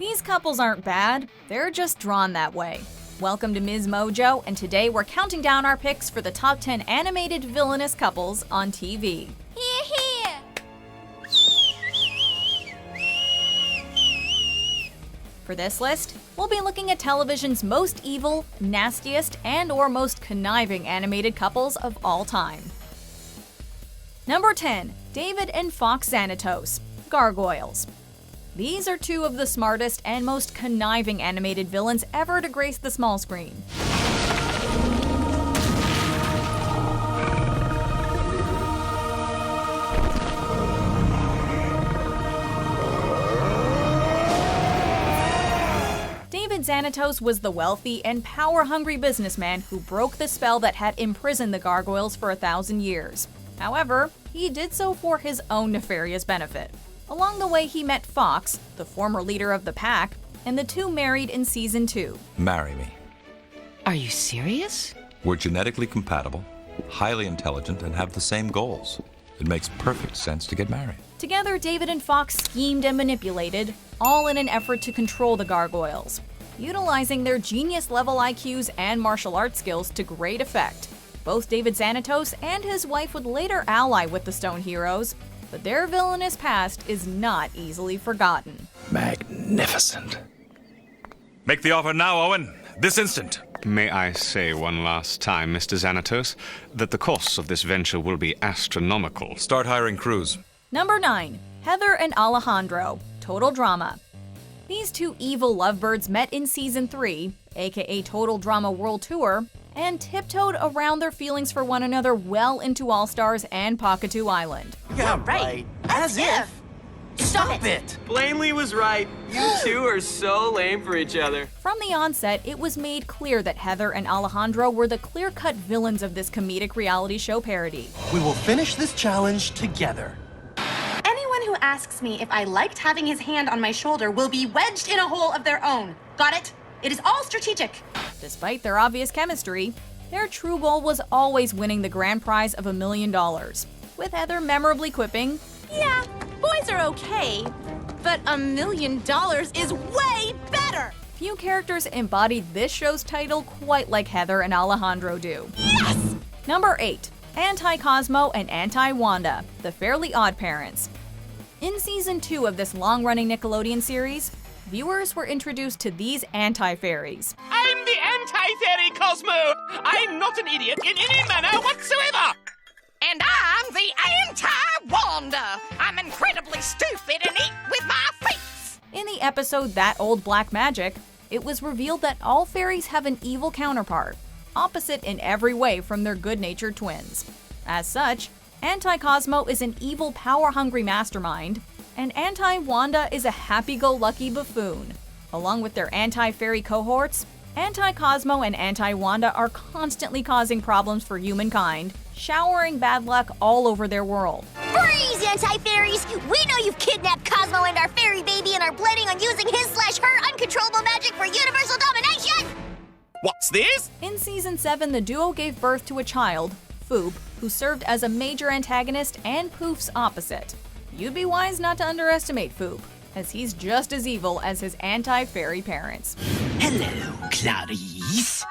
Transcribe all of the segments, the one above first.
These couples aren't bad, they're just drawn that way. Welcome to MsMojo, and today we're counting down our picks for the top 10 animated villainous couples on TV. Here, here! For this list, we'll be looking at television's most evil, nastiest, and/or most conniving animated couples of all time. Number 10. David and Fox Xanatos, Gargoyles. These are two of the smartest and most conniving animated villains ever to grace the small screen. David Xanatos was the wealthy and power-hungry businessman who broke the spell that had imprisoned the Gargoyles for 1,000 years. However, he did so for his own nefarious benefit. Along the way, he met Fox, the former leader of the pack, and the two married in season 2. Marry me. Are you serious? We're genetically compatible, highly intelligent, and have the same goals. It makes perfect sense to get married. Together, David and Fox schemed and manipulated, all in an effort to control the Gargoyles, utilizing their genius-level IQs and martial arts skills to great effect. Both David Xanatos and his wife would later ally with the Stone Heroes, but their villainous past is not easily forgotten. Magnificent. Make the offer now, Owen. This instant. May I say one last time, Mr. Xanatos, that the costs of this venture will be astronomical. Start hiring crews. Number 9. Heather and Alejandro, Total Drama. These two evil lovebirds met in season 3, aka Total Drama World Tour, and tiptoed around their feelings for one another well into All Stars and Pakatu Island. Yeah, right. As if. Stop it! Plainly was right. You two are so lame for each other. From the onset, it was made clear that Heather and Alejandro were the clear-cut villains of this comedic reality show parody. We will finish this challenge together. Anyone who asks me if I liked having his hand on my shoulder will be wedged in a hole of their own. Got it? It is all strategic. Despite their obvious chemistry, their true goal was always winning the grand prize of $1 million, with Heather memorably quipping, Yeah, boys are okay, but $1 million is way better! few characters embodied this show's title quite like Heather and Alejandro do. Yes! Number 8. Anti-Cosmo and Anti-Wanda, the Fairly Odd Parents. In season 2 of this long-running Nickelodeon series, viewers were introduced to these anti-fairies. I'm the anti-fairy, Cosmo! I'm not an idiot in any manner whatsoever! And I'm the anti-Wanda! I'm incredibly stupid and eat with my feet! In the episode That Old Black Magic, it was revealed that all fairies have an evil counterpart, opposite in every way from their good-natured twins. As such, Anti-Cosmo is an evil, power-hungry mastermind, and Anti-Wanda is a happy-go-lucky buffoon. Along with their anti-fairy cohorts, Anti-Cosmo and Anti-Wanda are constantly causing problems for humankind, showering bad luck all over their world. Freeze, anti-fairies! We know you've kidnapped Cosmo and our fairy baby and are planning on using his/her uncontrollable magic for universal domination! What's this? In season 7, the duo gave birth to a child, Foop, who served as a major antagonist and Poof's opposite. You'd be wise not to underestimate Foop, as he's just as evil as his anti-fairy parents. Hello, Clarice.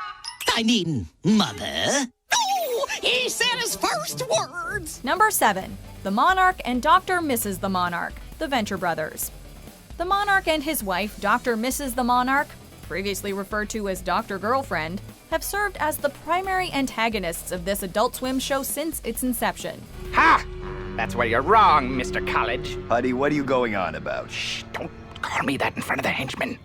I mean, Mother. Oh, he said his first words! Number 7. The Monarch and Dr. Mrs. the Monarch, the Venture Brothers. The Monarch and his wife, Dr. Mrs. the Monarch, previously referred to as Dr. Girlfriend, have served as the primary antagonists of this Adult Swim show since its inception. Ha! That's where you're wrong, Mr. College. Buddy, what are you going on about? Shh, don't call me that in front of the henchmen.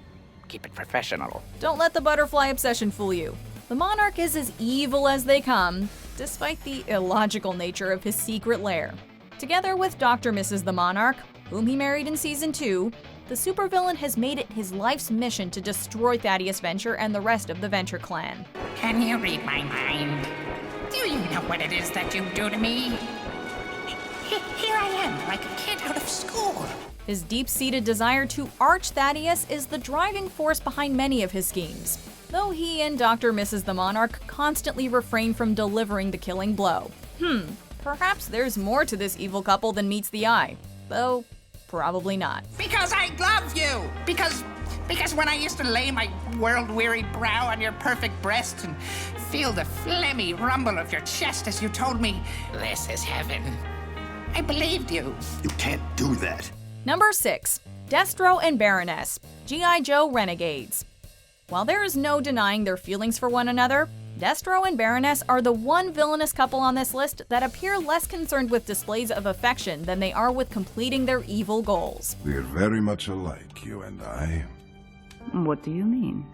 Keep it professional. Don't let the butterfly obsession fool you. The Monarch is as evil as they come, despite the illogical nature of his secret lair. Together with Dr. Mrs. the Monarch, whom he married in season 2, the supervillain has made it his life's mission to destroy Thaddeus Venture and the rest of the Venture clan. Can you read my mind? Do you know what it is that you do to me? Here I am, like a kid out of school. His deep-seated desire to arch Thaddeus is the driving force behind many of his schemes, though he and Dr. Mrs. the Monarch constantly refrain from delivering the killing blow. Perhaps there's more to this evil couple than meets the eye, though probably not. Because I love you! Because Because when I used to lay my world-weary brow on your perfect breast and feel the phlegmy rumble of your chest as you told me, this is heaven, I believed you. You can't do that. Number 6. Destro and Baroness, G.I. Joe Renegades. While there is no denying their feelings for one another, Destro and Baroness are the one villainous couple on this list that appear less concerned with displays of affection than they are with completing their evil goals. We're very much alike, you and I. What do you mean?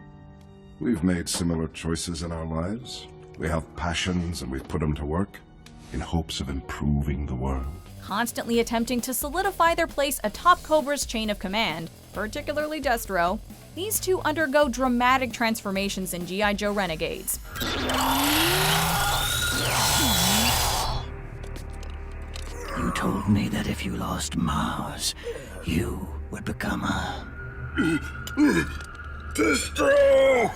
We've made similar choices in our lives. We have passions and we've put them to work in hopes of improving the world. Constantly attempting to solidify their place atop Cobra's chain of command, particularly Destro, these two undergo dramatic transformations in G.I. Joe Renegades. You told me that if you lost Mars, you would become a... Destro!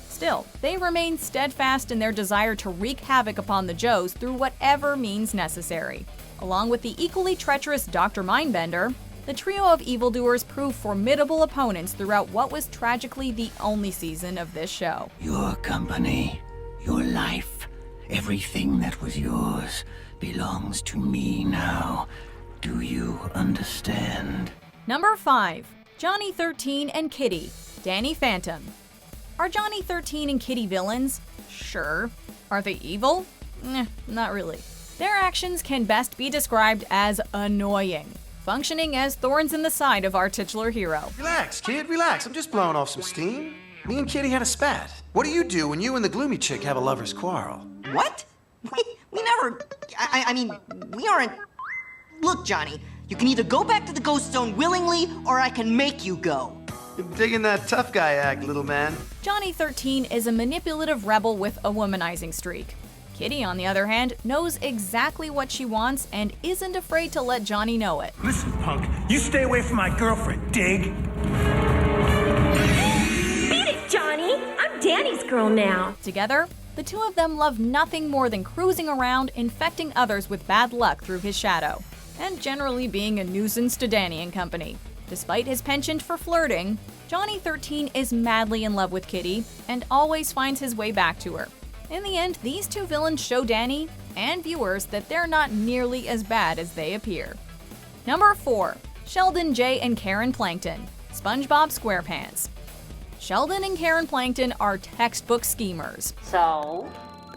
Still, they remain steadfast in their desire to wreak havoc upon the Joes through whatever means necessary. Along with the equally treacherous Dr. Mindbender, the trio of evildoers prove formidable opponents throughout what was tragically the only season of this show. Your company, your life, everything that was yours belongs to me now. Do you understand? Number 5. Johnny 13 and Kitty, Danny Phantom. Are Johnny 13 and Kitty villains? Sure. Are they evil? Not really. Their actions can best be described as annoying, functioning as thorns in the side of our titular hero. Relax, kid, relax. I'm just blowing off some steam. Me and Kitty had a spat. What do you do when you and the gloomy chick have a lover's quarrel? What? We never... I mean, we aren't... Look, Johnny, you can either go back to the Ghost Zone willingly, or I can make you go. You're digging that tough guy act, little man. Johnny 13 is a manipulative rebel with a womanizing streak. Kitty, on the other hand, knows exactly what she wants and isn't afraid to let Johnny know it. Listen, punk, you stay away from my girlfriend, dig? Beat it, Johnny! I'm Danny's girl now. Together, the two of them love nothing more than cruising around, infecting others with bad luck through his shadow, and generally being a nuisance to Danny and company. Despite his penchant for flirting, Johnny 13 is madly in love with Kitty and always finds his way back to her. In the end, these two villains show Danny and viewers that they're not nearly as bad as they appear. Number 4. Sheldon, Jay, and Karen Plankton, SpongeBob SquarePants. Sheldon and Karen Plankton are textbook schemers. So,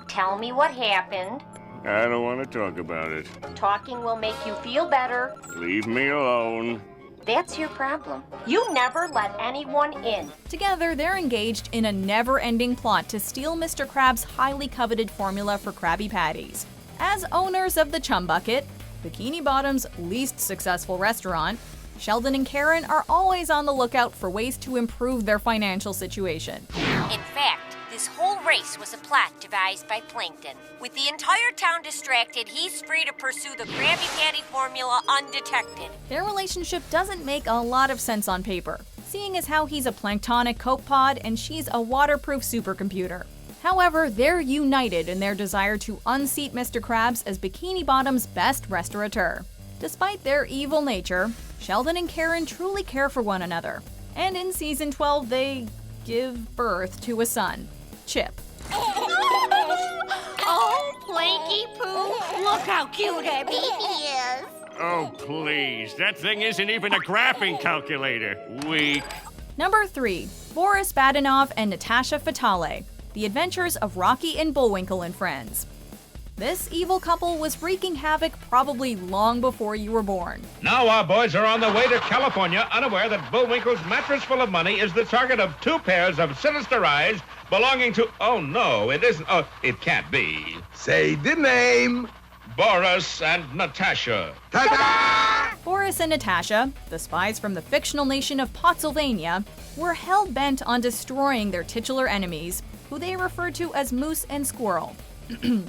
tell me what happened. I don't want to talk about it. Talking will make you feel better. Leave me alone. That's your problem. You never let anyone in. Together, they're engaged in a never-ending plot to steal Mr. Krabs' highly coveted formula for Krabby Patties. As owners of the Chum Bucket, Bikini Bottom's least successful restaurant, Sheldon and Karen are always on the lookout for ways to improve their financial situation. In fact, this whole race was a plot devised by Plankton. With the entire town distracted, he's free to pursue the Krabby Patty formula undetected. Their relationship doesn't make a lot of sense on paper, seeing as how he's a planktonic Coke pod and she's a waterproof supercomputer. However, they're united in their desire to unseat Mr. Krabs as Bikini Bottom's best restaurateur. Despite their evil nature, Sheldon and Karen truly care for one another. And in season 12, they give birth to a son, Chip. Oh, Planky Poo, look how cute our baby is. Oh, please. That thing isn't even a graphing calculator. Weak. Number 3. Boris Badenov and Natasha Fatale, The Adventures of Rocky and Bullwinkle and Friends. This evil couple was wreaking havoc probably long before you were born. Now our boys are on their way to California, unaware that Bullwinkle's mattress full of money is the target of 2 pairs of sinister eyes belonging to... Oh, no, it isn't. Oh, it can't be. Say the name. Boris and Natasha. Ta-da! Boris and Natasha, the spies from the fictional nation of Pottsylvania, were hell-bent on destroying their titular enemies, who they referred to as Moose and Squirrel.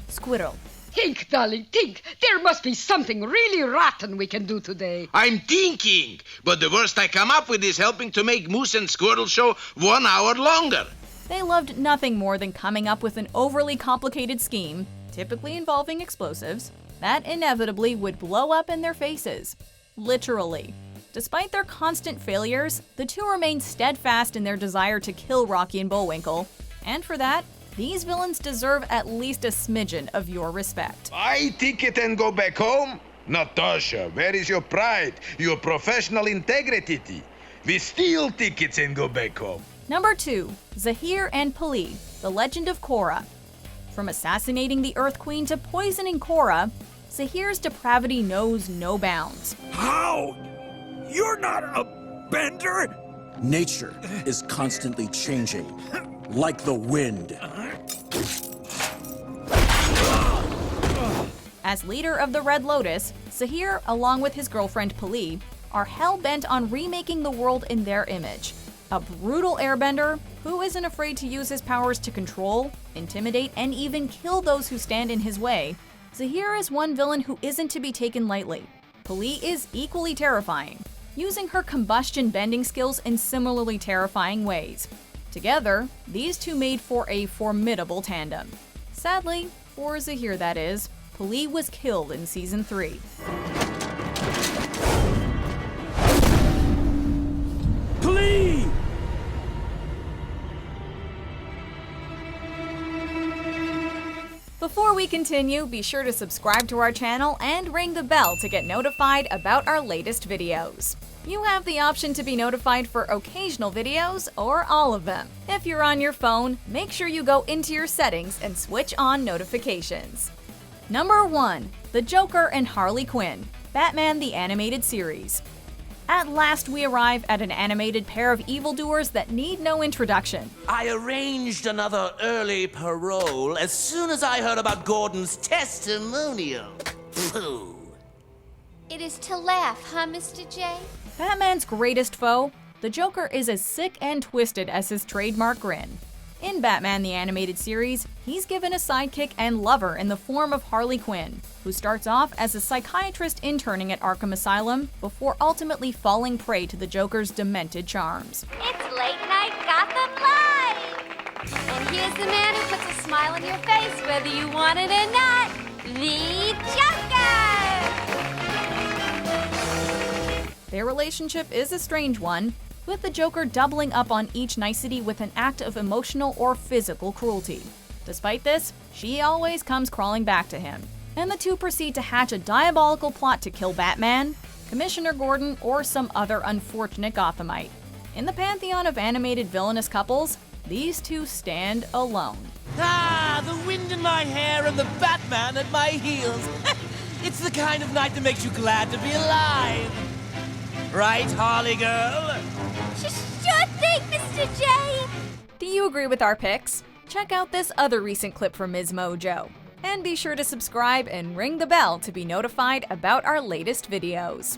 Squirrel. Think, darling, think. There must be something really rotten we can do today. I'm thinking, but the worst I come up with is helping to make Moose and Squirrel show 1 hour longer. They loved nothing more than coming up with an overly complicated scheme, typically involving explosives, that inevitably would blow up in their faces. Literally. Despite their constant failures, the two remain steadfast in their desire to kill Rocky and Bullwinkle, and for that, these villains deserve at least a smidgen of your respect. I ticket and go back home? Natasha, where is your pride, your professional integrity? We steal tickets and go back home. Number 2. Zahir and Pali, The Legend of Korra. From assassinating the Earth Queen to poisoning Korra, Zahir's depravity knows no bounds. How? You're not a bender? Nature is constantly changing, like the wind. As leader of the Red Lotus, Zahir, along with his girlfriend Pali, are hell-bent on remaking the world in their image. A brutal airbender who isn't afraid to use his powers to control, intimidate, and even kill those who stand in his way, Zahir is one villain who isn't to be taken lightly. Pali is equally terrifying, using her combustion bending skills in similarly terrifying ways. Together, these two made for a formidable tandem. Sadly, for Zahir that is, Pali was killed in Season 3. Please! Before we continue, be sure to subscribe to our channel and ring the bell to get notified about our latest videos. You have the option to be notified for occasional videos or all of them. If you're on your phone, make sure you go into your settings and switch on notifications. Number 1. The Joker and Harley Quinn, Batman the Animated Series. At last we arrive at an animated pair of evildoers that need no introduction. I arranged another early parole as soon as I heard about Gordon's testimonial. Pooh. It is to laugh, huh, Mr. J? Batman's greatest foe, the Joker is as sick and twisted as his trademark grin. In Batman the Animated Series, he's given a sidekick and lover in the form of Harley Quinn, who starts off as a psychiatrist interning at Arkham Asylum before ultimately falling prey to the Joker's demented charms. It's Late Night Gotham Live! And here's the man who puts a smile on your face whether you want it or not, the Joker! Their relationship is a strange one, with the Joker doubling up on each nicety with an act of emotional or physical cruelty. Despite this, she always comes crawling back to him, and the two proceed to hatch a diabolical plot to kill Batman, Commissioner Gordon, or some other unfortunate Gothamite. In the pantheon of animated villainous couples, these two stand alone. Ah, the wind in my hair and the Batman at my heels. It's the kind of night that makes you glad to be alive. Right, Harley girl? Sure thing, Mr. J! Do you agree with our picks? Check out this other recent clip from MsMojo. And be sure to subscribe and ring the bell to be notified about our latest videos.